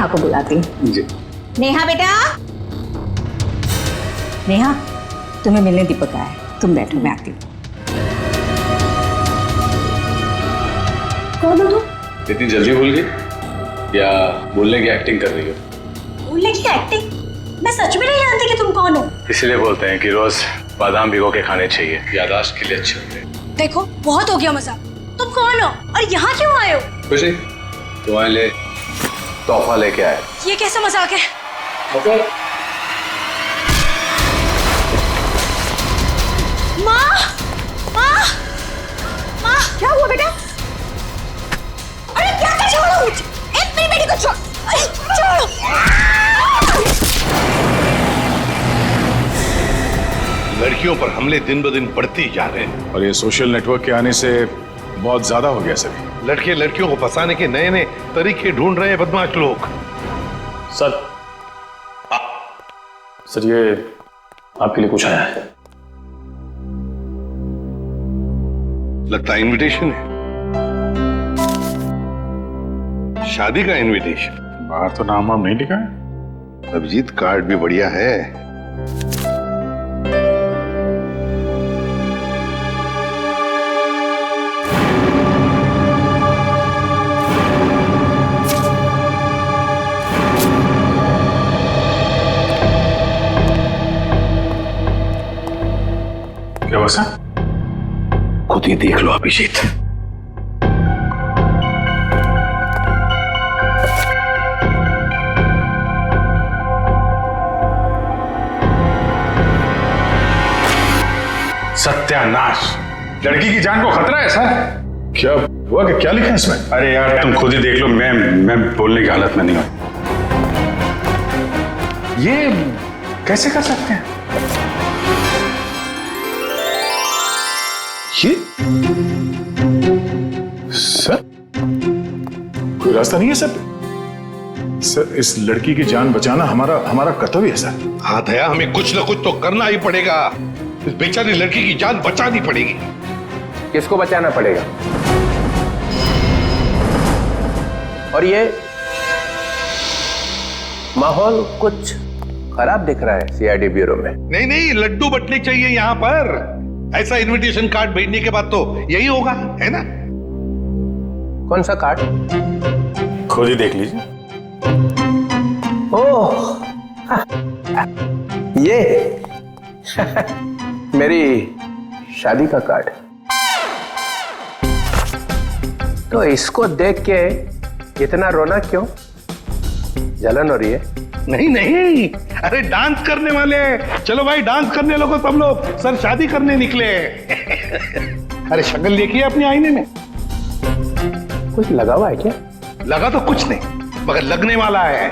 आपको बुलाती हूँ। जी। नेहा बेटा, नेहा तुम्हें मिलने दीपक आया है, तुम बैठो मैं आती हूँ। कौन हो तुम? इतनी जल्दी भूल गई या बोलने की एक्टिंग कर रही हो? बोलने की एक्टिंग? मैं सच में नहीं जानती कि तुम कौन हो। इसीलिए बोलते हैं कि रोज बादाम भिगो के खाने चाहिए, याददाश्त के लिए अच्छे होते हैं। देखो बहुत हो गया मजाक। तुम कौन हो और यहाँ क्यों आए हो? कुछ नहीं, तुम्हारे लिए तोहफा लेके आए। ये कैसा मजाक है? माँ, माँ, माँ, क्या हुआ बेटा? अरे क्या कर छोड़ो मुझे, मेरी बेटी को छोड़, अरे छोड़ो। लड़कियों पर हमले दिन ब दिन बढ़ते ही जा रहे हैं और ये सोशल नेटवर्क के आने से बहुत ज्यादा हो गया सभी। लड़के लड़कियों को फंसाने के नए नए तरीके ढूंढ रहे हैं बदमाश लोग। सर, सर ये आपके लिए कुछ आया है। लगता है इनविटेशन है, शादी का इनविटेशन। बाहर तो नाम वाम नहीं लिखा है। अभिजीत कार्ड भी बढ़िया है। क्या बसा? खुद ही देख लो अभिजीत। सत्यानाश, लड़की की जान को खतरा है सर। क्या हुआ कि क्या लिखा है इसमें? अरे यार तुम खुद ही देख लो, मैं बोलने की हालत में नहीं हूं। ये कैसे कर सकते हैं? ये सर कोई रास्ता नहीं है सर। सर इस लड़की की जान बचाना हमारा कर्तव्य है सर। हाँ दया, हमें कुछ ना कुछ तो करना ही पड़ेगा। इस बेचारी लड़की की जान बचानी पड़ेगी। किसको बचाना पड़ेगा? और ये माहौल कुछ खराब दिख रहा है सीआईडी ब्यूरो में। नहीं नहीं, लड्डू बटने चाहिए यहाँ पर। ऐसा इनविटेशन कार्ड भेजने के बाद तो यही होगा, है ना? कौन सा कार्ड? खुद ही देख लीजिए। ओह ये मेरी शादी का कार्ड। तो इसको देख के इतना रोना क्यों? जलन हो रही है? नहीं नहीं, अरे डांस करने वाले हैं। चलो भाई डांस करने लोगो सब लोग। सर शादी करने निकले हैं। अरे शक्ल देखिए अपने आईने में। कुछ लगा हुआ है क्या? लगा तो कुछ नहीं, मगर लगने वाला है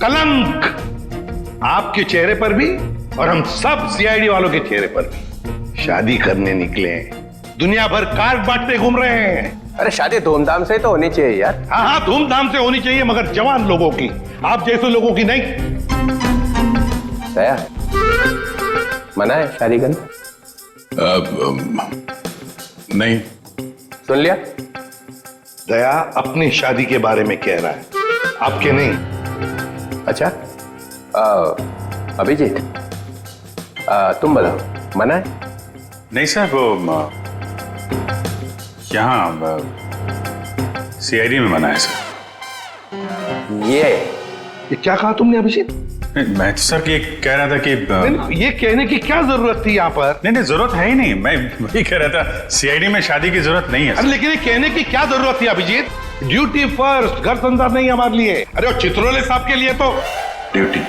कलंक आपके चेहरे पर भी और हम सब सीआईडी वालों के चेहरे पर भी। शादी करने निकले हैं, दुनिया भर कार्ड बांटते घूम रहे हैं। अरे शादी धूमधाम से तो होनी चाहिए यार। हाँ हाँ, धूमधाम से होनी चाहिए, मगर जवान लोगों की, आप जैसे लोगों की नहीं। दया, मना है शादी करना? नहीं। सुन लिया? दया अपनी शादी के बारे में कह रहा है, आपके नहीं। अच्छा अभिजीत, तुम बताओ, मना है? नहीं सर, वो यहाँ सीआईडी में मना है सर। ये क्या कहा तुमने अभिजीत? मैं तो सर ये कह रहा था कि नहीं, ये कहने की क्या जरूरत थी यहाँ पर? नहीं जरूरत है ही नहीं। मैं वही कह रहा था, सीआईडी में शादी की जरूरत नहीं है। अरे लेकिन ये कहने की क्या जरूरत थी अभिजीत? ड्यूटी फर्स्ट, घर संसार नहीं हमारे लिए। अरे और चित्रोले साहब के लिए तो ड्यूटी।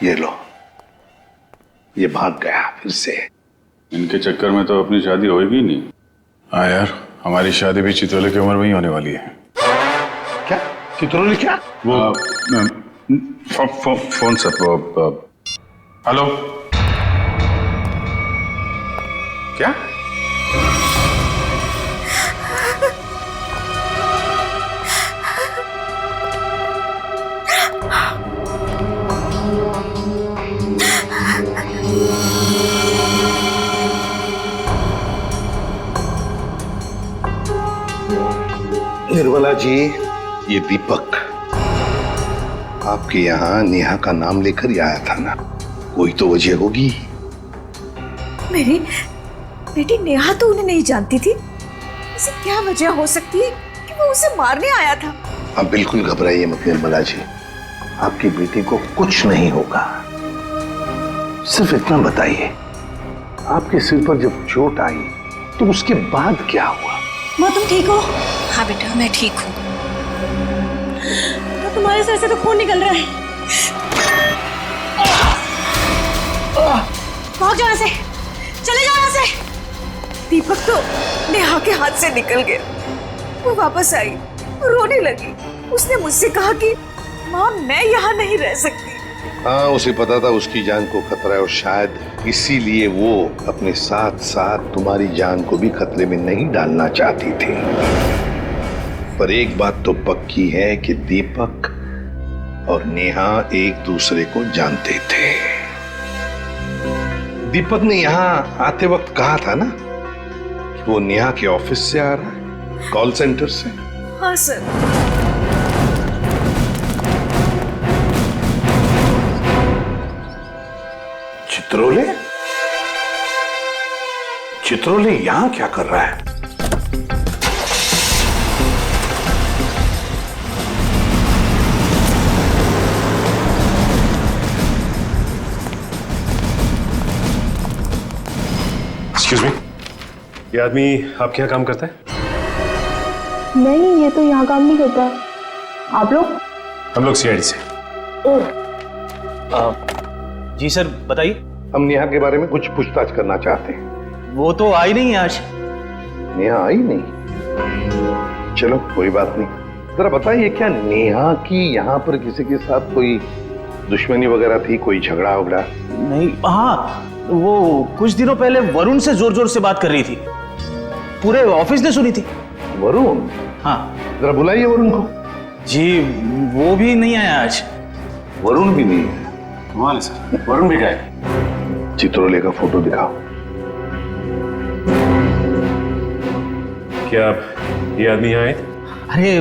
ये लो, ये भाग गया फिर से। इनके चक्कर में तो अपनी शादी होगी नहीं। हाँ यार, हमारी शादी भी चित्रोले की उम्र में ही होने वाली है। क्या चित्रोले? क्या वो फोन सर, वो हेलो, क्या? निर्मला जी, ये दीपक आपके यहाँ नेहा का नाम लेकर ही आया था ना, कोई तो वजह होगी। मेरी बेटी नेहा तो उन्हें नहीं जानती थी। ऐसी क्या वजह हो सकती है कि वो उसे मारने आया था? आप बिल्कुल घबराइए मत निर्मला जी, आपकी बेटी को कुछ नहीं होगा। सिर्फ इतना बताइए, आपके सिर पर जब चोट आई तो उसके बाद क्या हुआ? माँ तुम ठीक हो? हाँ बेटा मैं ठीक हूँ। तुम्हारे सर से तो खून निकल रहा है। भाग जाओ यहाँ से, चले जाओ यहाँ से। दीपक तो नेहा के हाथ से निकल गया। वो वापस आई, रोने लगी। उसने मुझसे कहा कि माँ मैं यहाँ नहीं रह सकती। हाँ, उसे पता था उसकी जान को खतरा है और शायद इसीलिए वो अपने साथ साथ तुम्हारी जान को भी खतरे में नहीं डालना चाहती थी। पर एक बात तो पक्की है कि दीपक और नेहा एक दूसरे को जानते थे। दीपक ने यहाँ आते वक्त कहा था ना कि वो नेहा के ऑफिस से आ रहा है, कॉल सेंटर से। हाँ सर। चित्रोले? चित्रोले यहां क्या कर रहा है? एक्सक्यूज मी, ये आदमी आपके यहाँ काम करता है? नहीं, ये तो यहाँ काम नहीं करता। आप लोग? हम लोग सीआईडी से। जी सर बताइए। हम नेहा के बारे में कुछ पूछताछ करना चाहते हैं। वो तो आई नहीं है आज। नेहा आई नहीं? चलो कोई बात नहीं। जरा बताइए, क्या नेहा की यहाँ पर किसी के साथ कोई दुश्मनी वगैरह थी, कोई झगड़ा वगड़ा? नहीं, हाँ वो कुछ दिनों पहले वरुण से जोर जोर से बात कर रही थी, पूरे ऑफिस ने सुनी थी। वरुण? हाँ। जरा बुलाइए वरुण को। जी वो भी नहीं आया आज। वरुण भी नहीं है? कमाल है सर, वरुण भी गए। चित्रोले का फोटो दिखाओ। क्या ये आदमी यहाँ आए थे? अरे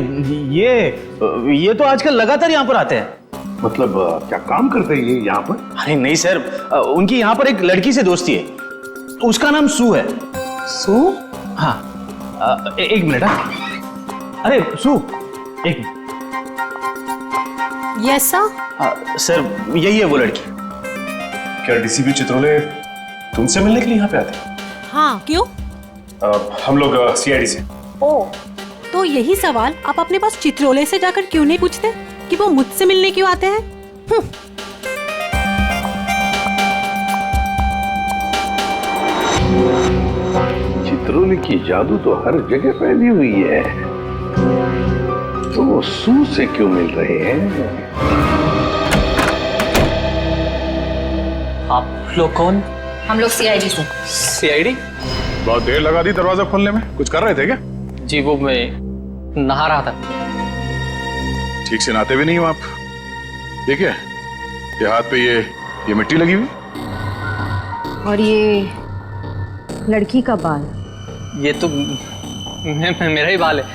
ये तो आजकल लगातार यहाँ पर आते हैं। मतलब क्या काम करते हैं ये यहाँ पर? अरे नहीं सर, उनकी यहाँ पर एक लड़की से दोस्ती है, उसका नाम सू है। सू? हाँ एक मिनट। अरे सू, एक मिनट। Yes sir. सर यही है वो लड़की। क्या डीसीपी चित्रोले तुमसे मिलने के लिए यहाँ पे आते हैं? हाँ क्यों? हम लोग सीआईडी से। ओ, तो यही सवाल आप अपने पास चित्रोले से जाकर क्यों नहीं पूछते कि वो मुझसे मिलने क्यों आते हैं? चित्रोले की जादू तो हर जगह फैली हुई है, तो वो सू से क्यों मिल रहे हैं? आप लोग कौन? हम लोग सीआईडी से। सीआईडी? बहुत देर लगा दी दरवाजा खोलने में, कुछ कर रहे थे क्या? जी वो मैं नहा रहा था। ठीक से नहाते भी नहीं हो आप। देखिए ये हाथ पे ये मिट्टी लगी हुई। और ये लड़की का बाल? ये तो मेरा ही बाल है।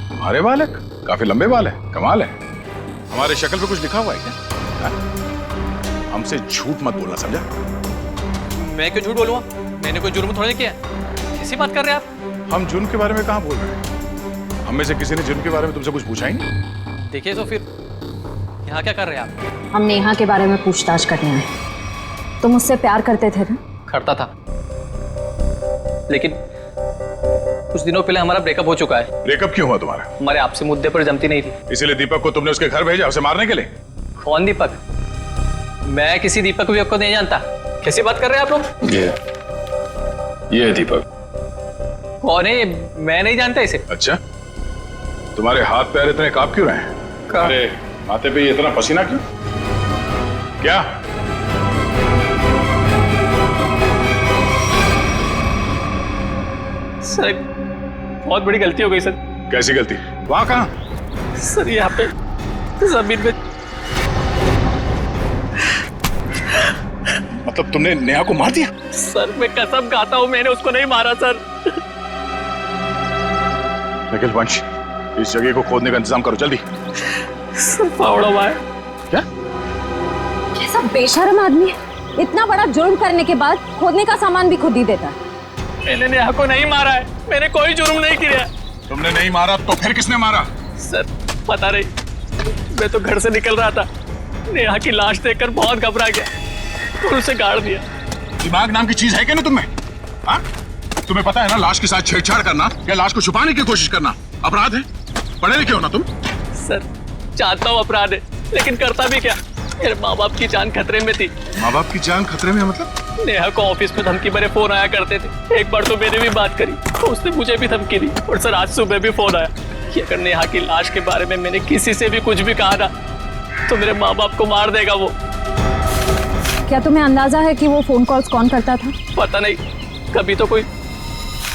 हमारे बाल है? काफी लंबे बाल है, कमाल है। हमारे शक्ल पे कुछ लिखा हुआ है क्या? हमसे झूठ मत बोलना, समझा? मैं क्यों झूठ बोलूँगा? मैंने कोई जुर्म थोड़ी किया है। कैसी बात कर रहे हैं आप? हम जुर्म के बारे में कहाँ बोल रहे हैं? हम में से किसी ने जुर्म के बारे में तुमसे कुछ पूछा ही नहीं। देखिए तो फिर यहाँ क्या कर रहे हैं आप? हम नेहा के बारे में पूछताछ करने आए। तुम मुझसे प्यार करते थे ना? करता था, लेकिन कुछ दिनों पहले हमारा ब्रेकअप हो चुका है। ब्रेकअप क्यों हुआ तुम्हारा? हमारे आपसे मुद्दे पर जमती नहीं थी, इसीलिए दीपक को तुमने उसके घर भेजा उसे मारने के लिए? कौन दीपक? मैं किसी दीपक विपक को नहीं जानता। कैसी बात कर रहे हैं आप लोग? ये है दीपक। कौन है? मैं नहीं जानता इसे। अच्छा, तुम्हारे हाथ पैर इतने कांप क्यों रहे हैं? अरे माथे पे ये इतना पसीना क्यों? क्या? सर बहुत बड़ी गलती हो गई सर। कैसी गलती? वहां कहां? सर यहाँ पे जमीन पे। मतलब तुमने नेहा को मार दिया? सर मैं कसम खाता हूँ मैंने उसको नहीं मारा सर। निखिल वंश, इस जगह को खोदने का इंतजाम करो जल्दी। फावड़ा हुआ है। क्या? कैसा बेशर्म आदमी है, इतना बड़ा जुर्म करने के बाद खोदने का सामान भी खुद ही देता है। मैंने नेहा को नहीं मारा है, मैंने कोई जुर्म नहीं किया। तुमने नहीं मारा तो फिर किसने मारा? सर पता नहीं, मैं तो घर से निकल रहा था, नेहा की लाश देखकर बहुत घबरा गया और उसे गाड़ दिया। दिमाग नाम की चीज है क्या ना तुम्हें? हाँ? तुम्हें पता है ना, लाश के साथ छेड़छाड़ करना या लाश को छुपाने की कोशिश करना अपराध है। पढ़े लिखे हो ना तुम? सर जानता हूँ अपराध है, लेकिन करता भी क्या, मेरे माँ बाप की जान खतरे में थी। माँ बाप की जान खतरे में मतलब? नेहा को ऑफिस में धमकी भरे फोन आया करते थे। एक बार तो मैंने भी बात करी तो उसने मुझे भी धमकी दी, और सर आज सुबह भी फोन आया कि अगर नेहा की लाश के बारे में मैंने किसी से भी कुछ भी कहा ना तो मेरे माँ बाप को मार देगा वो। क्या तुम्हें अंदाजा है कि वो फोन कॉल्स कौन करता था? पता नहीं, कभी तो कोई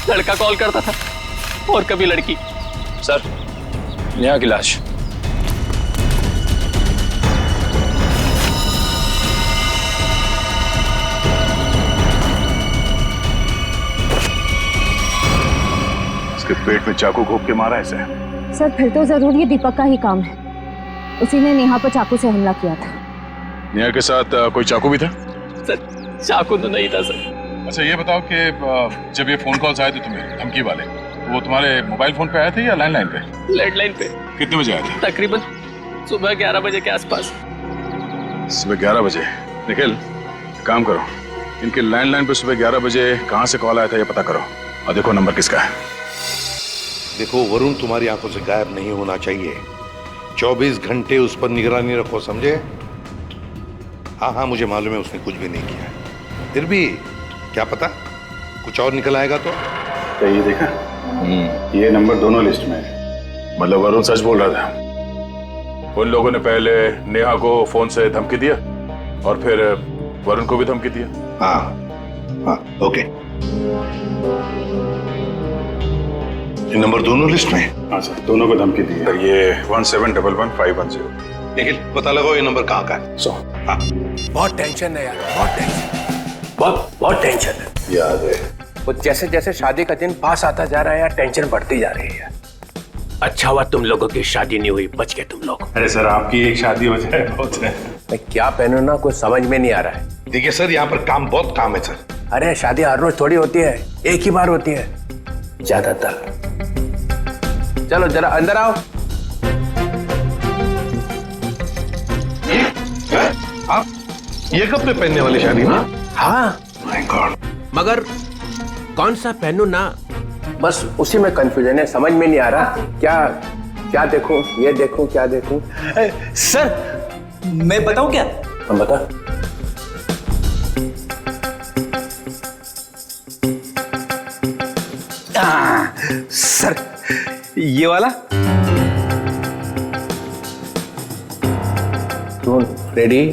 लड़का कॉल करता था और कभी लड़की। सर, नेहा की लाश। इसके पेट में चाकू घोंप के मारा इसे। सर फिर तो जरूर ये दीपक का ही काम है, उसी ने नेहा पर चाकू से हमला किया था। नेहा के साथ कोई चाकू भी था? सर चाकू तो नहीं था सर। अच्छा ये बताओ कि जब ये फोन कॉल्स आए थे तुम्हें धमकी वाले, वो तुम्हारे मोबाइल फोन पे आए थे या लैंडलाइन पे? लैंडलाइन पे। कितने बजे आए थे? तकरीबन सुबह 11 बजे के आसपास। सुबह 11 बजे। निखिल काम करो, इनके लैंडलाइन पे सुबह 11 बजे कहाँ से कॉल आया था ये पता करो, और देखो नंबर किसका है। देखो वरुण तुम्हारी आंखों से गायब नहीं होना चाहिए। 24 घंटे उस पर निगरानी रखो, समझे? हाँ मुझे मालूम है उसने कुछ भी नहीं किया, फिर भी क्या पता कुछ और निकल आएगा तो। क्या ये देखा? ये नंबर दोनों लिस्ट में है, मतलब वरुण सच बोल रहा था। उन लोगों ने पहले नेहा को फोन से धमकी दिया और फिर वरुण को भी धमकी दिया। हाँ ओके। ये नंबर दोनों लिस्ट में है? हाँ सर, दोनों को धमकी दी है। ये 17111510। निखिल पता लगाओ ये नंबर कहाँ का है। हाँ। बहुत टेंशन है यार, बहुत टेंशन, बहुत टेंशन है। याद है वो जैसे जैसे शादी का दिन पास आता जा रहा है यार, टेंशन बढ़ती जा रही है। अच्छा हुआ तुम लोगों की शादी नहीं हुई, बच गए तुम लोग। अरे सर आपकी एक शादी हो जाए बहुत है। मैं क्या पहनूं ना, कुछ समझ में नहीं आ रहा है। देखिए सर यहाँ पर काम बहुत काम है सर। अरे शादी हर रोज थोड़ी होती है, एक ही बार होती है ज्यादातर। चलो जरा अंदर आओ। आप ये कपड़े पहनने वाली शादी ना? हाँ माय गॉड। मगर कौन सा पहनूं ना, बस उसी में कंफ्यूजन है, समझ में नहीं आ रहा क्या देखूं, ये देखूं, क्या देखूं। सर मैं बताऊं क्या? हम बता। सर ये वाला। रेडी?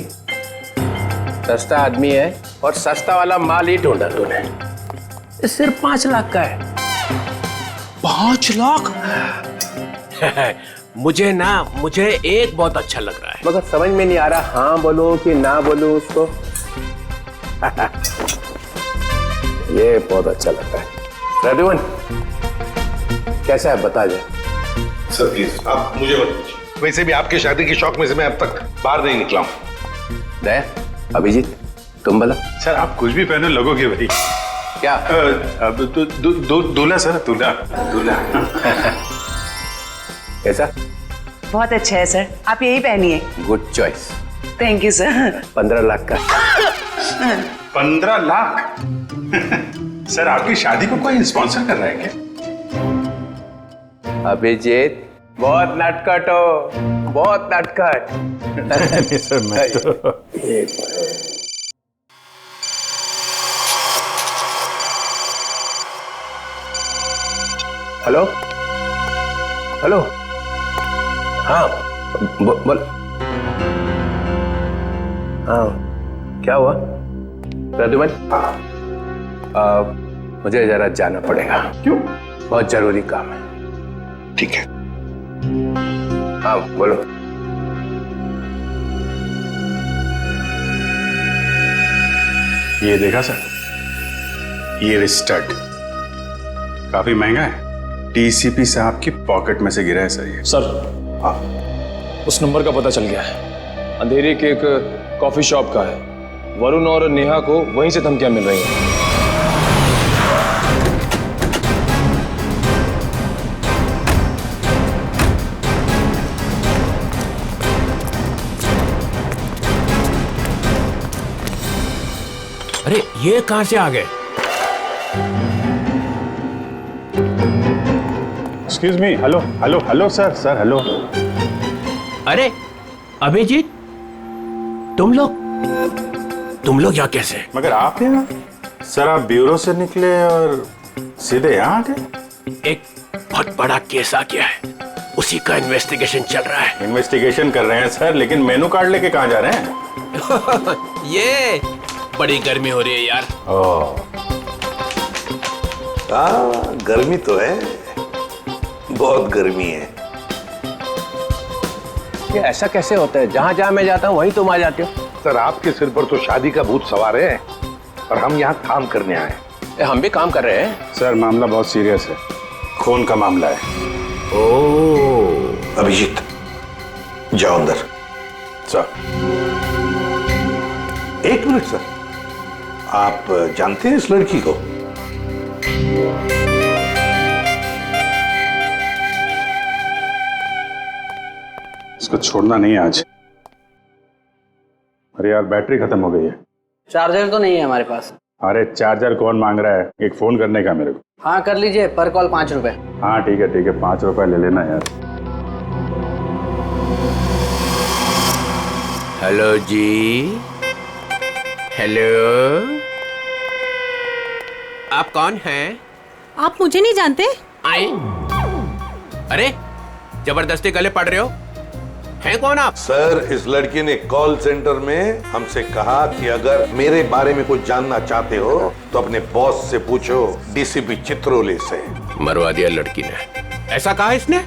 सस्ता आदमी है और सस्ता वाला माल ही ढूंढा तूने। ये सिर्फ 5 लाख का है। 5 लाख? मुझे एक बहुत अच्छा लग रहा है, मगर समझ में नहीं आ रहा हाँ बोलूं कि ना बोलूं उसको। ये बहुत अच्छा लगता है। प्रद्युमन कैसा है बता जा। सर प्लीज आप मुझे मत पूछिए, वैसे भी आपकी शादी की शौक में से मैं अब तक बाहर नहीं निकला हूँ। दया, अभिजीत तुम बोला। सर आप कुछ भी पहने लगोगे भाई। क्या? दूल्हा सर, दूल्हा। कैसा? बहुत अच्छा है सर, आप यही पहनिए। Good choice. Thank you sir. 15 lakh का। 15 लाख? सर आपकी शादी को कोई स्पॉन्सर कर रहा है क्या? अभिजीत बहुत नटखट हो, बहुत नटखट। नहीं सर मैं तो हेलो हेलो। हाँ बोल। हाँ क्या हुआ प्रद्युमन? मुझे जरा जाना पड़ेगा। क्यों? बहुत जरूरी काम है। ठीक है। हाँ बोलो। ये देखा सर, ये स्टड काफी महंगा है। टीसीपी साहब की पॉकेट में से गिरा है सर ये। सर उस नंबर का पता चल गया है। अंधेरी के एक कॉफी शॉप का है। वरुण और नेहा को वहीं से धमकियां मिल रही हैं। अरे ये कहां से आ गए? Excuse me, hello hello hello sir, sir hello. अरे अभिजीत, तुम लोग यहाँ कैसे? मगर आप यहाँ? सर आप ब्यूरो से निकले और सीधे यहाँ आ गए? एक बहुत बड़ा केस आ गया है, उसी का इन्वेस्टिगेशन चल रहा है। इन्वेस्टिगेशन कर रहे हैं सर, लेकिन मेनू कार्ड लेके कहाँ जा रहे हैं? ये बड़ी गर्मी हो रही है यार। गर्मी तो है, बहुत गर्मी है। ये ऐसा कैसे होता है? जहाँ जहाँ मैं जाता हूँ वहीं तुम आ जाते हो। सर आपके सिर पर तो शादी का भूत सवार है और हम यहाँ काम करने आए हैं। हम भी काम कर रहे हैं। सर मामला बहुत सीरियस है, खून का मामला है। ओह अभिजीत जाओ अंदर। सर एक मिनट सर, आप जानते हैं इस लड़की को? इसको छोड़ना नहीं आज। अरे यार बैटरी खत्म हो गई है। चार्जर तो नहीं है हमारे पास। अरे चार्जर कौन मांग रहा है, एक फोन करने का मेरे को। हाँ कर लीजिए, पर कॉल 5 रुपए। हाँ ठीक है 5 रुपए ले लेना यार। हेलो जी, हेलो, आप कौन हैं? आप मुझे नहीं जानते? आए? अरे जबरदस्ती गले पड़ रहे हो, हैं कौन आप? सर इस लड़की ने कॉल सेंटर में हमसे कहा कि अगर मेरे बारे में कुछ जानना चाहते हो तो अपने बॉस से पूछो, डीसीपी चित्रोले से। मरवा दिया लड़की ने, ऐसा कहा इसने?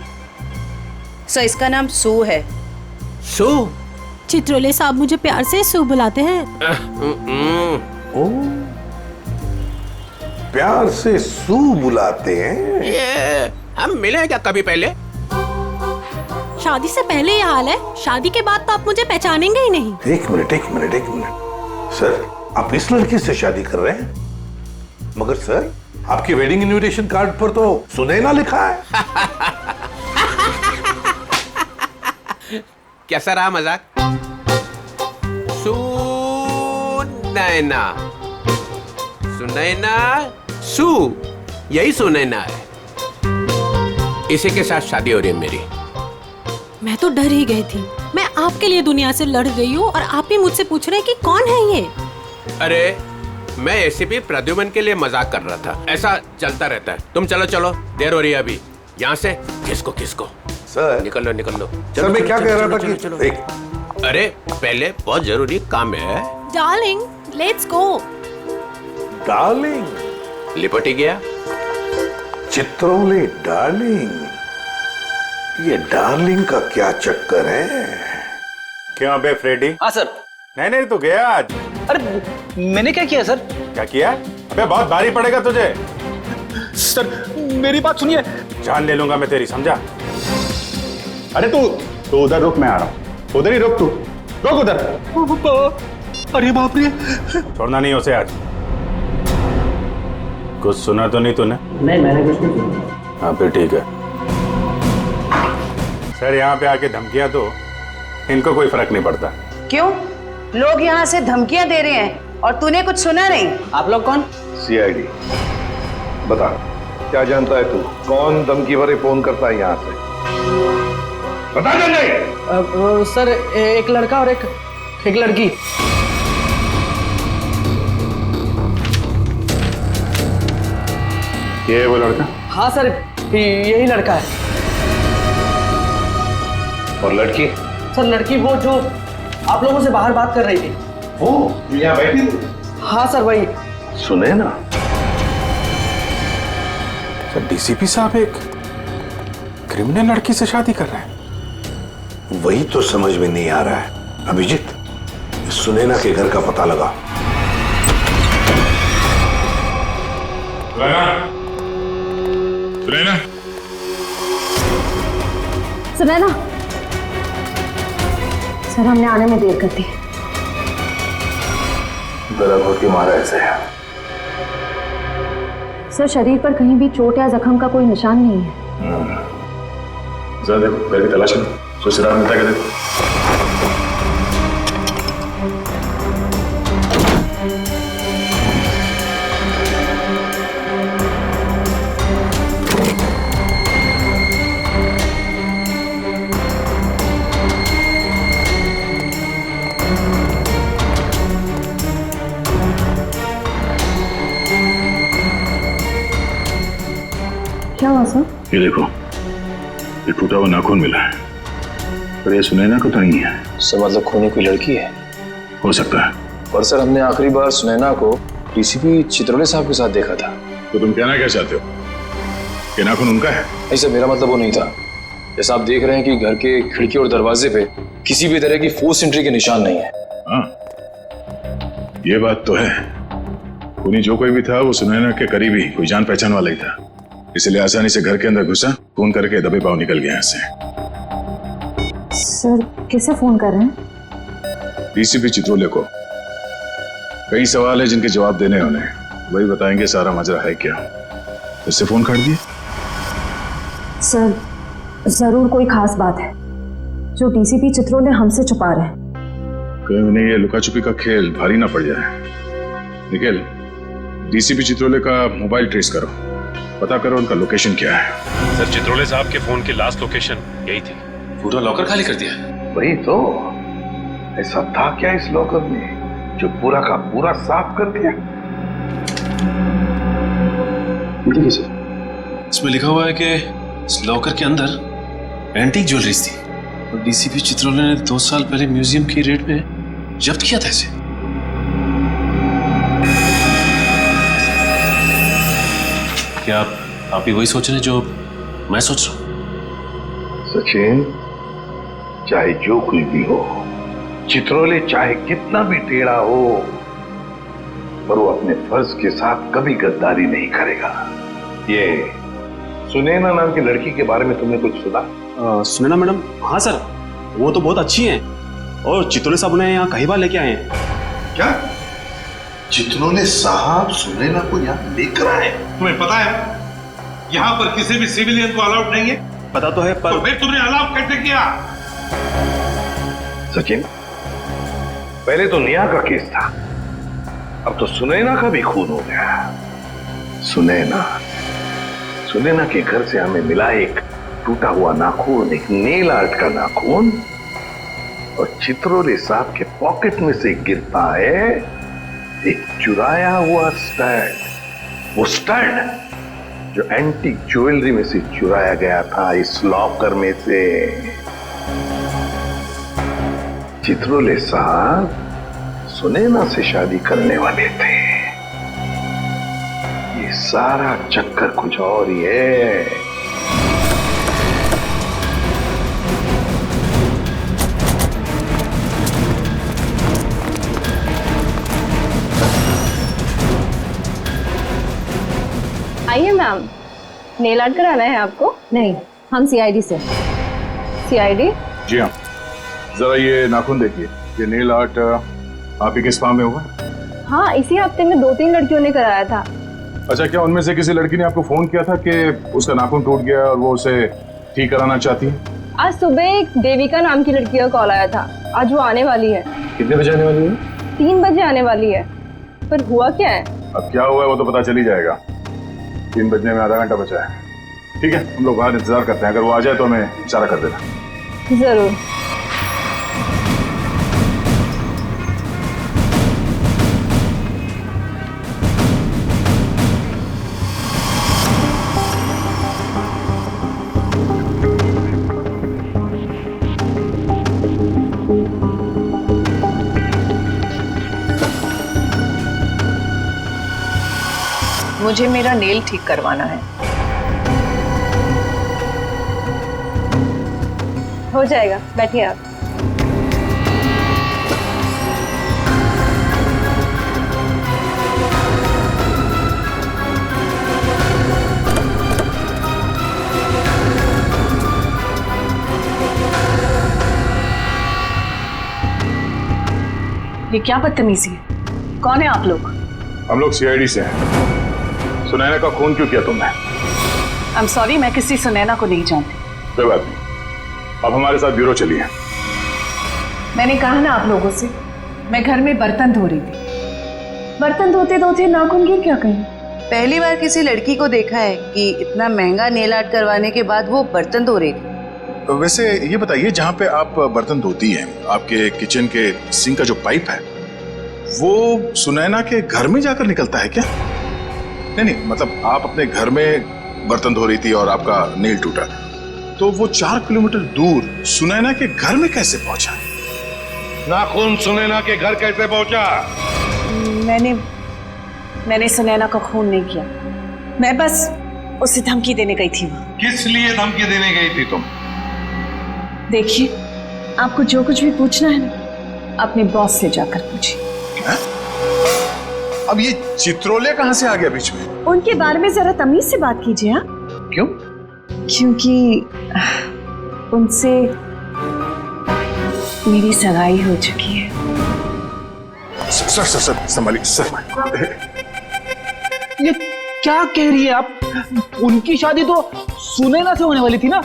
सर इसका नाम सू है। सू? चित्रोले साहब मुझे प्यार से सू बुलाते हैं। ओ, प्यार से सू बुलाते हैं? ये हम मिले क्या कभी पहले? शादी से पहले ये हाल है, शादी के बाद तो आप मुझे पहचानेंगे ही नहीं। एक मिनट सर, आप इस लड़की से शादी कर रहे हैं? मगर सर आपकी वेडिंग इनविटेशन कार्ड पर तो सुनैना लिखा है। कैसा रहा मजाक? सुनैना, सुनैना, सू, यही सुनैना है। इसी के साथ शादी हो रही है मेरी। मैं तो डर ही गई थी। मैं आपके लिए दुनिया से लड़ रही हूँ और आप ही मुझसे पूछ रहे हैं कि कौन है ये? अरे मैं एसीपी प्रद्युमन के लिए मजाक कर रहा था, ऐसा चलता रहता है। तुम चलो चलो, देर हो रही है अभी। यहाँ से किसको सर निकल लो। सर मैं क्या कह रहा था कि चलो। एक अरे पहले बहुत जरूरी काम है। Darling let's go. डार्लिंग? लिपट ही गया। चित्रोले डार्लिंग? ये डार्लिंग का क्या चक्कर है? क्यों बे फ्रेडी? हाँ सर। नहीं तो गया आज। अरे मैंने क्या किया सर? क्या किया? अबे बहुत भारी पड़ेगा तुझे। सर मेरी बात सुनिए। जान ले लूंगा मैं तेरी, समझा? अरे तू उधर रुक, मैं आ रहा हूँ। उधर ही रुक, तू रुक उधर। अरे बाप रे, छोड़ना नहीं उसे आज। कुछ सुना तो नहीं तूने? नहीं मैंने कुछ नहीं सुना। हाँ फिर ठीक है। सर यहाँ पे आके धमकियां दो, इनको कोई फर्क नहीं पड़ता। क्यों? लोग यहाँ से धमकियां दे रहे हैं और तूने कुछ सुना नहीं? आप लोग कौन? सीआईडी। बता क्या जानता है तू? कौन धमकी भरे फोन करता है यहाँ से? बता दे। सर एक लड़का और एक लड़की। ये है वो लड़का? हाँ सर यही लड़का है। और लड़की? सर लड़की वो जो आप लोगों से बाहर बात कर रही थी। वो यहाँ बैठी थी? हाँ सर वही। सुने ना सर, डीसीपी साहब एक क्रिमिनल लड़की से शादी कर रहे हैं। वही तो समझ में नहीं आ रहा है। अभिजीत, सुनैना के घर का पता लगा। सुनैना, सर हमने आने में देर कर दी। गला घोट के मारा ऐसे है। सर शरीर पर कहीं भी चोट या जख्म का कोई निशान नहीं है। जरा देखो, घर की तलाश करो, ससुराल में जाके देखो। क्या हुआ सर? ये देखो, ये टूटा हुआ नाखून मिला है, पर ये सुनैना को तो नहीं है। सर मतलब खूनी कोई लड़की है? हो सकता है। और सर हमने आखिरी बार सुनैना को डीसीपी चित्रोले साहब के साथ देखा था। तो तुम कहना क्या चाहते हो? ये नाखून उनका है? नहीं सर, मेरा मतलब वो नहीं था। जैसा आप देख रहे हैं कि घर के खिड़की और दरवाजे पे किसी भी तरह की फोर्स एंट्री के निशान नहीं है। हाँ, ये बात तो है। खूनी जो कोई भी था वो सुनैना के करीबी कोई जान पहचान वाला ही था, इसलिए आसानी से घर के अंदर घुसा, फोन करके दबे पांव निकल गया यहाँ से। सर किसे फोन कर रहे हैं? डीसीपी चित्रोले को। कई सवाल है जिनके जवाब देने होने, वही बताएंगे सारा मजरा है क्या। उससे फोन काट दिए? सर जरूर कोई खास बात है जो डीसीपी चित्रोले हमसे छुपा रहे हैं। कहीं उन्हें ये लुका छुपी का खेल भारी ना पड़ जाए। निखिल, डीसीपी चित्रोले का मोबाइल ट्रेस करो, पता करो उनका लोकेशन क्या है। सर चित्रोले साहब के फोन की लास्ट लोकेशन यही थी। पूरा लॉकर खाली कर दिया? वही तो, ऐसा था क्या इस लॉकर में जो पूरा का पूरा साफ कर दिया? देखिए सर, इसमें लिखा हुआ है कि इस लॉकर के अंदर एंटीक ज्वेलरीज थी और डीसीपी चित्रोले ने 2 साल पहले म्यूजियम की रेट में जब्त किया था इसे। क्या आप भी वही सोच रहे हैं जो मैं सोच रहा हूं? सचिन, चाहे जो कुछ भी हो, चित्रोले चाहे कितना भी टेढ़ा हो, पर वो अपने फर्ज के साथ कभी गद्दारी नहीं करेगा। ये सुनैना नाम की लड़की के बारे में तुमने कुछ सुना? सुनैना मैडम? हाँ सर, वो तो बहुत अच्छी हैं और चित्रोले साहब उन्हें यहाँ कई बार लेके आए हैं। क्या चित्रोले साहब सुनैना को यहाँ लेकर आए? तुम्हें पता है यहाँ पर किसी भी सिविलियन को अलाउड नहीं है? पता तो है, पर तो फिर तुमने अलाउ कैसे किया? सचिन, पहले तो नेहा का केस था, अब तो सुनैना का भी खून हो गया। सुनैना के घर से हमें मिला एक टूटा हुआ नाखून, एक नेल आर्ट का नाखून, और चित्रोले साहब के पॉकेट में से गिरता है एक चुराया हुआ स्टड। वो स्टड जो एंटीक ज्वेलरी में से चुराया गया था इस लॉकर में से। चित्रोले साहब सुनैना से शादी करने वाले थे। ये सारा चक्कर कुछ और ही है। आइए मैम, नेल आर्ट कराना है आपको? नहीं, हम सीआईडी से। सीआईडी? जी हाँ, जरा ये नाखून देखिए, ये नेल आर्ट आप ही के स्पा में हुआ? हाँ, इसी हफ्ते में 2-3 लड़कियों ने कराया था। अच्छा, क्या उनमें से किसी लड़की ने आपको फोन किया था कि उसका नाखून टूट गया और वो उसे ठीक कराना चाहती है? आज सुबह एक देविका नाम की लड़की का कॉल आया था। आज वो आने वाली है। कितने बजे आने वाली है? 3 बजे आने वाली है। पर हुआ क्या है? अब क्या हुआ है वो तो पता चल ही जाएगा। 3 बजने में आधा घंटा बचा है। ठीक है, हम लोग बाहर इंतजार करते हैं, अगर वो आ जाए तो हमें इशारा कर देना। जरूर। मुझे मेरा नेल ठीक करवाना है। हो जाएगा, बैठिए आप। ये क्या बदतमीजी है? कौन है आप लोग? हम लोग सीआईडी से हैं। सुनैना का खून क्यों किया तुमने? आई एम सॉरी, मैं किसी सुनैना को नहीं जानती। कोई बात नहीं, अब हमारे साथ ब्यूरो चलिए। मैंने कहा ना आप लोगों से, मैं घर में बर्तन धो रही थी। बर्तन धोते धोते नाखून गिर क्या कहीं? पहली बार किसी लड़की को देखा है कि इतना महंगा नेल आर्ट करवाने के बाद वो बर्तन धो रही थी। वैसे ये बताइए, जहाँ पे आप बर्तन धोती हैं, आपके किचन के सिंक का जो पाइप है वो सुनैना के घर में जाकर निकलता है क्या? नहीं, मतलब आप अपने घर में बर्तन धो रही थी और आपका नेल टूटा, तो वो 4 किलोमीटर दूर सुनैना के घर में कैसे पहुंचा? नाखून सुनैना के घर कैसे पहुंचा? मैंने सुनैना का खून नहीं किया। मैं बस उसे धमकी देने गई थी वहां। किस लिए धमकी देने गई थी तुम? देखिए, आपको जो कुछ भी पूछना है ना, अपने बॉस से जाकर पूछिए। अब ये चित्रोले कहां से आ गया बीच में? उनके बारे में जरा तमीज से बात कीजिए। हाँ, क्यों? क्योंकि उनसे मेरी सगाई हो चुकी है। सर संभालिए सर। ये क्या कह रही है आप? उनकी शादी तो सुनैना से होने वाली थी ना?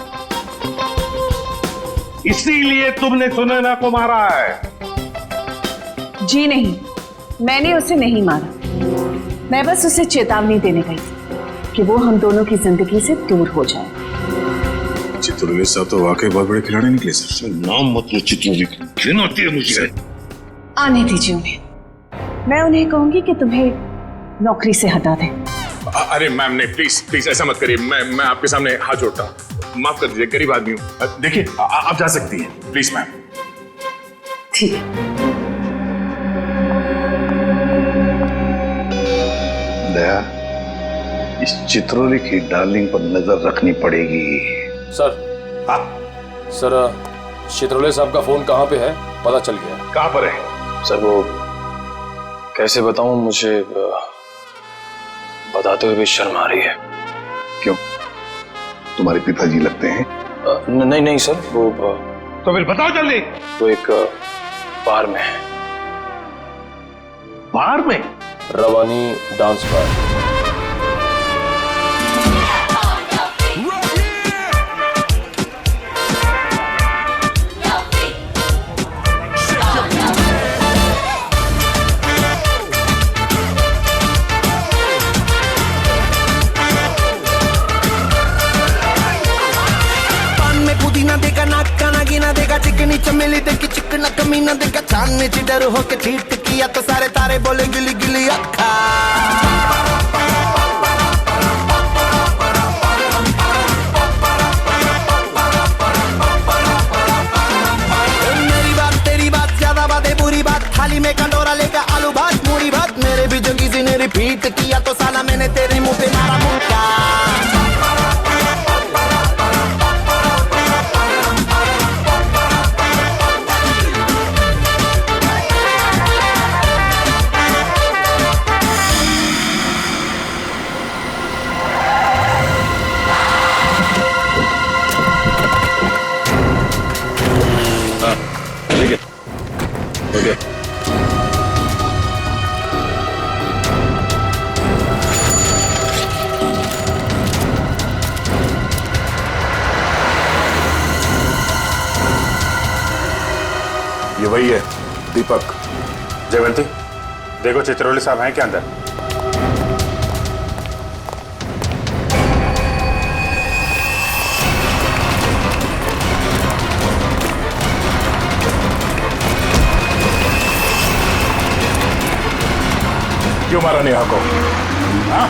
इसीलिए तुमने सुनैना को मारा है? जी नहीं, मैंने उसे नहीं मारा। मैं बस उसे चेतावनी देने गई थी कि वो हम दोनों की जिंदगी से दूर हो जाए। चित्रोले साहब तो वाकई बहुत बड़े खिलाड़ी निकले सर। नाम मत लो चित्रोले, घिन होती है मुझे। आने दीजिए उन्हें। मैं उन्हें कहूंगी कि तुम्हें नौकरी से हटा दें। अरे मैम नहीं, प्लीज ऐसा मत करिए। मैं आपके सामने हाथ जोड़ता हूँ, माफ कर दीजिए, गरीब आदमी हूँ। देखिए आप जा सकती हैं, प्लीज मैम। ठीक है। दया, इस चित्रोले की डार्लिंग पर नजर रखनी पड़ेगी। सर। हाँ सर, चित्रोले साहब का फोन कहाँ पे है पता चल गया। कहाँ पर है? सर वो कैसे बताऊं, मुझे बताते हुए भी शर्म आ रही है। क्यों? तुम्हारे पिताजी लगते हैं? नहीं सर, वो तो फिर बताओ जल्दी। वो एक बार में है। बार में? रवानी डांस बार। चिकनी चमेली देखी चिकना कमीना देखा चांदनी चिडर होके चीट किया तो सारे तारे बोले गिली गिली अक्खा। मेरी बात तेरी बात ज्यादा बातें बुरी बात, थाली में कंडोरा लेकर आलू भात मूरी भात, मेरे भी जो किसी ने रिपीट किया तो साला मैंने तेरे मुंह पे मारा मुक्का। ये वही है दीपक। जयवंती, देखो चित्रोले साहब हैं क्या अंदर? क्यों मारा नेहा को? हाँ?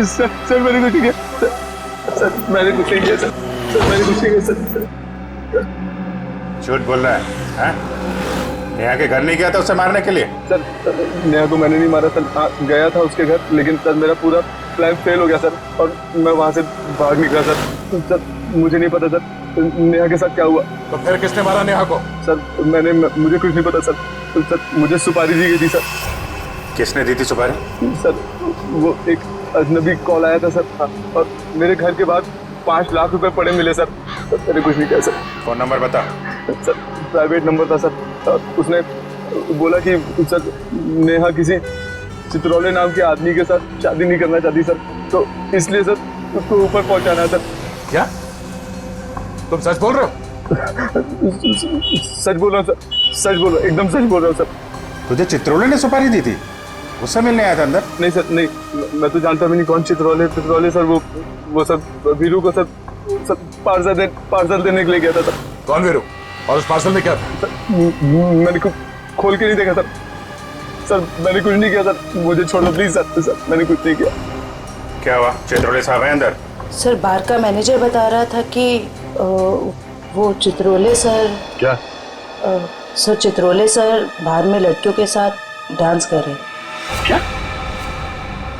सर मैंने कुछ नहीं किया। सर मैंने कुछ नहीं किया। सर मैंने कुछ नहीं किया। सर झूठ बोल रहा है? नेहा के घर नहीं गया था उसे मारने के लिए? सर नेहा को मैंने नहीं मारा सर। गया था उसके घर, लेकिन सर मेरा पूरा प्लान फेल हो गया सर, और मैं वहां से भाग निकला सर। सर मुझे नहीं पता सर नेहा के साथ क्या हुआ। तो फिर किसने मारा नेहा को? सर मुझे कुछ नहीं पता सर। सर मुझे सुपारी दी गई थी सर। किसने दी थी सुपारी? सर वो एक अजनबी कॉल आया था सर, और मेरे घर के बाद 5 लाख रुपए पड़े मिले सर। मैंने कुछ नहीं किया सर। फोन नंबर बता। सर प्राइवेट नंबर था सर। उसने बोला कि सर नेहा किसी चित्रोले नाम के आदमी के साथ शादी नहीं करना चाहती सर, तो इसलिए सर उसको ऊपर पहुंचाना है सर। क्या तुम सच बोल रहे हो? सच बोल रहा हूँ सर, सच बोल रहा हूँ, एकदम सच बोल रहा हूँ सर। तुझे चित्रोले ने सुपारी दी थी? उससे मिलने आया था अंदर? नहीं सर, नहीं, मैं तो जानता भी नहीं कौन चित्रोले सर। वो सर वीरू को सर पार्सल देने के लिए गया था सर। कौन वीरू? और उस पार्सल में क्या था? मैंने खोल के नहीं देखा सर। सर मैंने कुछ नहीं किया सर, मुझे छोड़ दो प्लीज सर। सर मैंने कुछ नहीं किया। क्या हुआ? चित्रोले साहब हैं अंदर? सर बार का मैनेजर बता रहा था कि वो चित्रोले सर। क्या? सर चित्रोले सर बाहर में लड़कियों के साथ डांस कर रहे। क्या?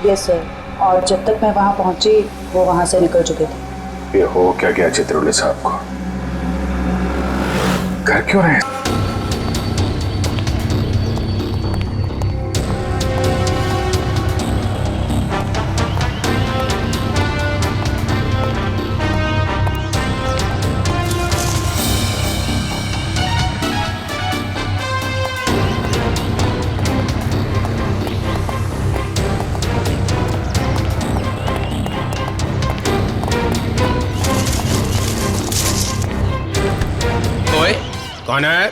यस सर, और जब तक मैं वहां पहुंची वो वहां से निकल चुके थे। ये हो क्या गया चित्रोले साहब को? घर क्यों रहे? कौन है?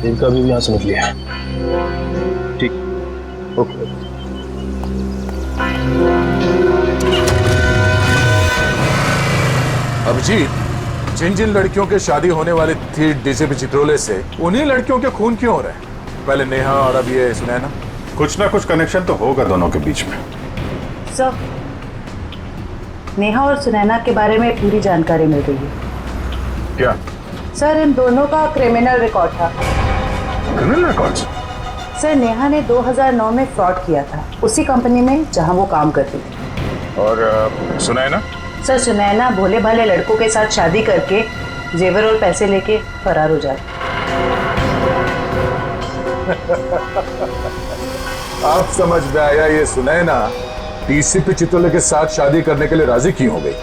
इनका भी यहाँ समझ लिया। ठीक, ओके। अभिजीत, जिन जिन लड़कियों के शादी होने वाली थी डीसीपी चित्रोले से, उन्हीं लड़कियों के खून क्यों हो रहे हैं? पहले नेहा और अब ये सुनैना। कुछ ना कुछ कनेक्शन तो होगा दोनों के बीच में। सर नेहा और सुनैना के बारे में पूरी जानकारी मिल गई है। क्या? सर इन दोनों का क्रिमिनल रिकॉर्ड था। Criminal record? सर नेहा ने 2009 में फ्रॉड किया था उसी कंपनी में जहां वो काम करती थी। और सुनैना? सर सुनैना भोले भाले लड़कों के साथ शादी करके जेवर और पैसे लेके फरार हो जाती। आप समझ में आया, ये सुनैना डीसीपी चित्रोले के साथ शादी करने के लिए राजी क्यों हो गई?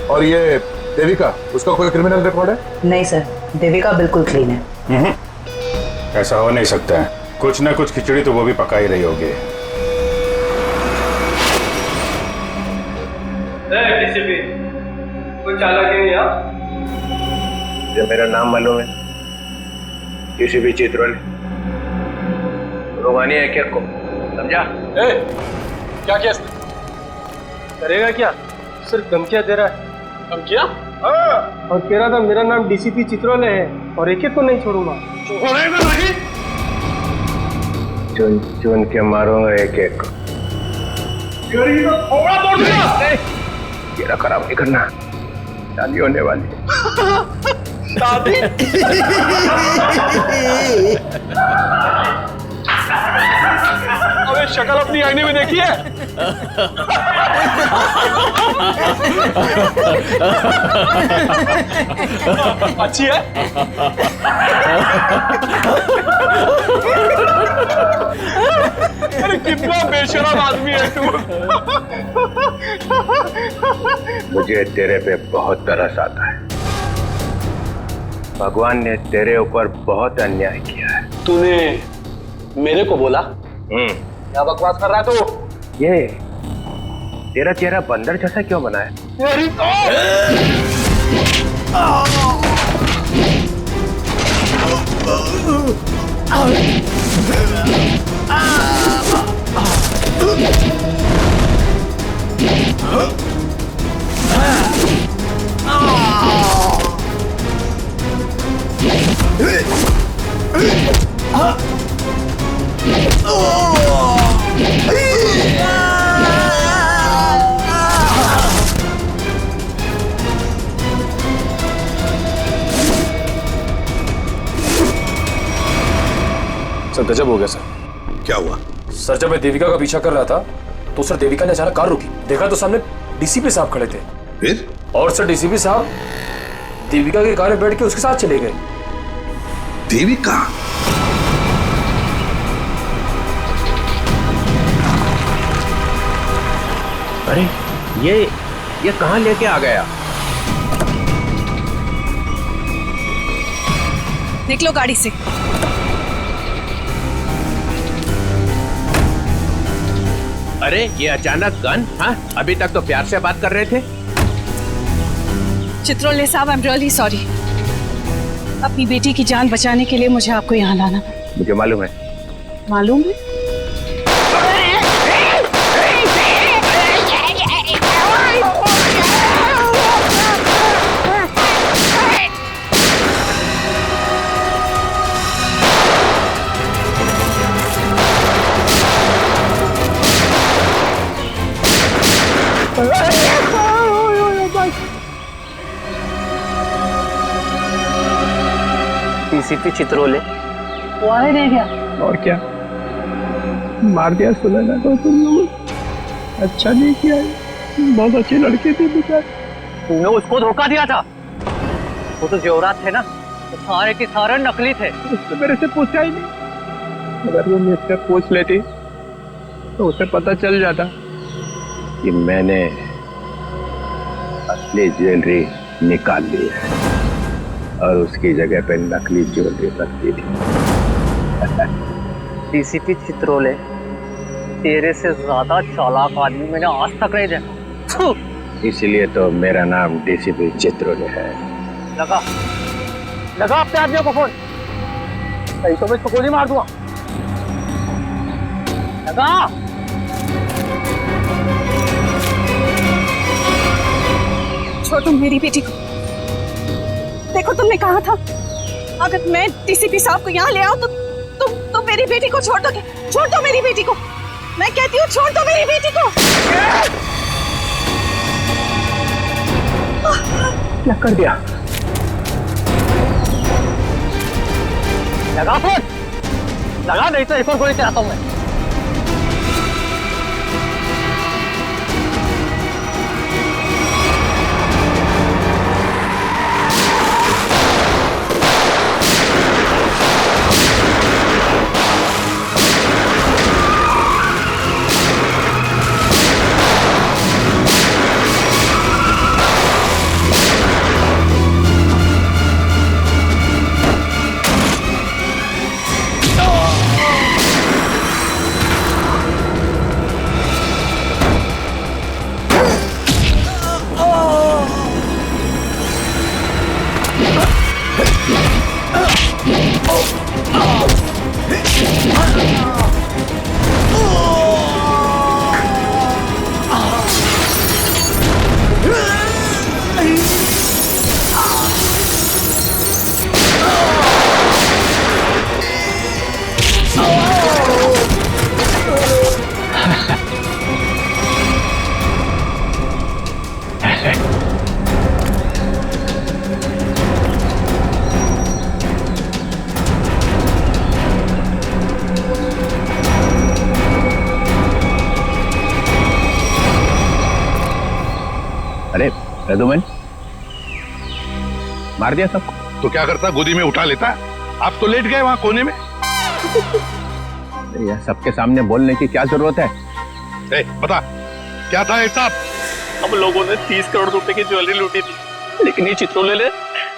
और ये देविका, उसका कोई क्रिमिनल रिकॉर्ड है? नहीं सर, देविका बिल्कुल क्लीन है। ऐसा हो नहीं सकता है, कुछ ना कुछ खिचड़ी तो वो भी पका ही रही होगी। डीसीपी, कोई चालाक है यहाँ? मुझे मेरा नाम मालूम है, डीसीपी चित्रोले। रोमानी है क्या को? समझा? क्या किया इसने? करेगा क्या? सिर्फ धमकियां दे रहा है। धमकियां? हाँ। और कह रहा था मेरा नाम डीसीपी चित्रोले है और एक एक को नहीं छोड़ूंगा। छोड़ेगा नहीं? चुन चुन के मारूंगा एक एक को। थोड़ा तोड़ दूंगा। तेरा खराब नहीं करना, शादी होने वाली है। शादी? अबे तुमने शक्ल अपनी आईने में देखी है? अच्छी है? अरे कितना बेशरम आदमी है तू। मुझे तेरे पे बहुत तरस आता है। भगवान ने तेरे ऊपर बहुत अन्याय किया है। तूने मेरे को बोला? क्या बकवास कर रहा है तू? ये तेरा चेहरा बंदर जैसा क्यों बना है? मेरी तो सर गजब हो गया सर। क्या हुआ? सर जब मैं देविका का पीछा कर रहा था तो सर देविका ने अचानक कार रोकी। देखा तो सामने डीसीपी साहब खड़े थे। फिर? और सर डीसीपी साहब देविका की कार में बैठ के उसके साथ चले गए। देविका? अरे ये कहाँ लेके आ गया? निकलो गाड़ी से। अरे ये अचानक गन? हाँ, अभी तक तो प्यार से बात कर रहे थे। चित्रोले साहब, आई एम रियली सॉरी। अपनी बेटी की जान बचाने के लिए मुझे आपको यहाँ लाना पड़ा। मुझे मालूम है। मालूम है? डीसीपी चित्रोले वो आए नहीं गया। और क्या मार दिया सुना ना तो तुम लोग। अच्छा नहीं किया, बहुत अच्छे लड़के थे बेचारे। तूने उसको धोखा दिया था। वो तो जेवरात थे ना, तो सारे के सारे नकली थे। उसने मेरे से पूछा ही नहीं। अगर वो मुझसे पूछ लेती तो उसे पता चल जाता कि मैंने असली ज्वेलरी निकाल ली है और उसकी जगह पे नकली ज्वेलरी रखती थी। डीसीपी चित्रोले, तेरे से ज्यादा चालाक आदमी मैंने आज तक नहीं देखा। इसलिए तो मेरा नाम डीसीपी चित्रोले है। लगा अपने आदमियों को फोन, नहीं तो मैं इसको गोली मार दूंगा। लगा। छोड़ तुम मेरी बेटी को। देखो तुमने कहा था अगर मैं डीसीपी साहब को यहाँ ले आऊं तो तुम मेरी बेटी को छोड़ दोगे। छोड़ दो मेरी बेटी को, मैं कहती हूँ छोड़ दो मेरी बेटी को। क्या कर दिया? लगा फोन, लगा, नहीं तो एक और गोली चलाता हूँ मैं। रघुमन मार दिया सबको। तो क्या करता, गोदी में उठा लेता? आप तो लेट गए वहां कोने में। यह सबके सामने बोलने की क्या जरूरत है? बता क्या था हिसाब? हम लोगों ने 30 करोड़ रुपए की ज्वेलरी लूटी थी, लेकिन ये चित्रोले ने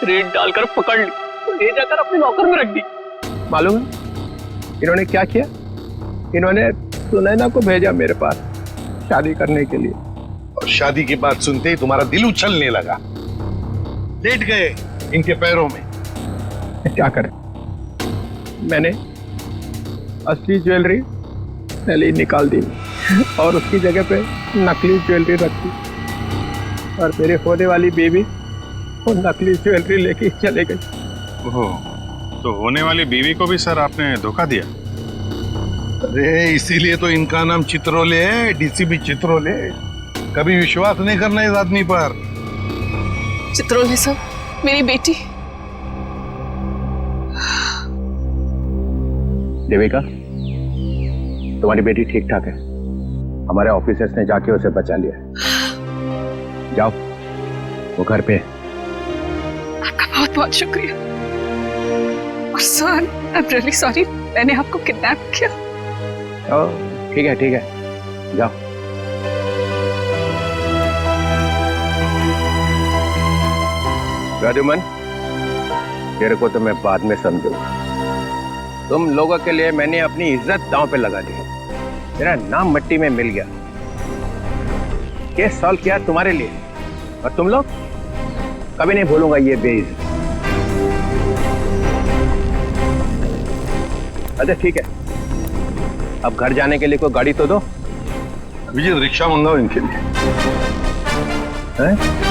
रेड डालकर पकड़ ली, ले जाकर अपने लॉकर में रख दी। मालूम है इन्होंने क्या किया? इन्होंने सुनैना को भेजा मेरे पास शादी करने के लिए, और शादी की बात सुनते ही तुम्हारा दिल उछलने लगा, लेट गए इनके पैरों में। क्या करें, मैंने असली ज्वेलरी पहले ही निकाल दी और उसकी जगह पे नकली ज्वेलरी रख दी, और मेरे होने वाली बेबी वो नकली ज्वेलरी लेके चले गई। ओह, तो होने वाली बीवी को भी सर आपने धोखा दिया? अरे इसीलिए तो इनका नाम चित्रोले है, डीसीपी चित्रोले। कभी विश्वास नहीं करना इस आदमी पर। चित्रोले सर, मेरी बेटी। देविका, तुम्हारी बेटी ठीक ठाक है, हमारे ऑफिसर्स ने जाके उसे बचा लिया। जाओ, वो घर पे। आपका बहुत बहुत शुक्रिया। और sir, I am really sorry, मैंने आपको किडनैप किया। ठीक है ठीक है, जाओ। राजूमन, तेरे को तो मैं बाद में समझूंगा। तुम लोगों के लिए मैंने अपनी इज्जत दांव पे लगा दी, मेरा नाम मिट्टी में मिल गया। केस सॉल्व किया तुम्हारे लिए, और तुम लोग कभी नहीं भूलूंगा ये बेइज्जती। अच्छा ठीक है, अब घर जाने के लिए कोई गाड़ी तो दो। विजय, रिक्शा मंगाओ इनके लिए। हैं?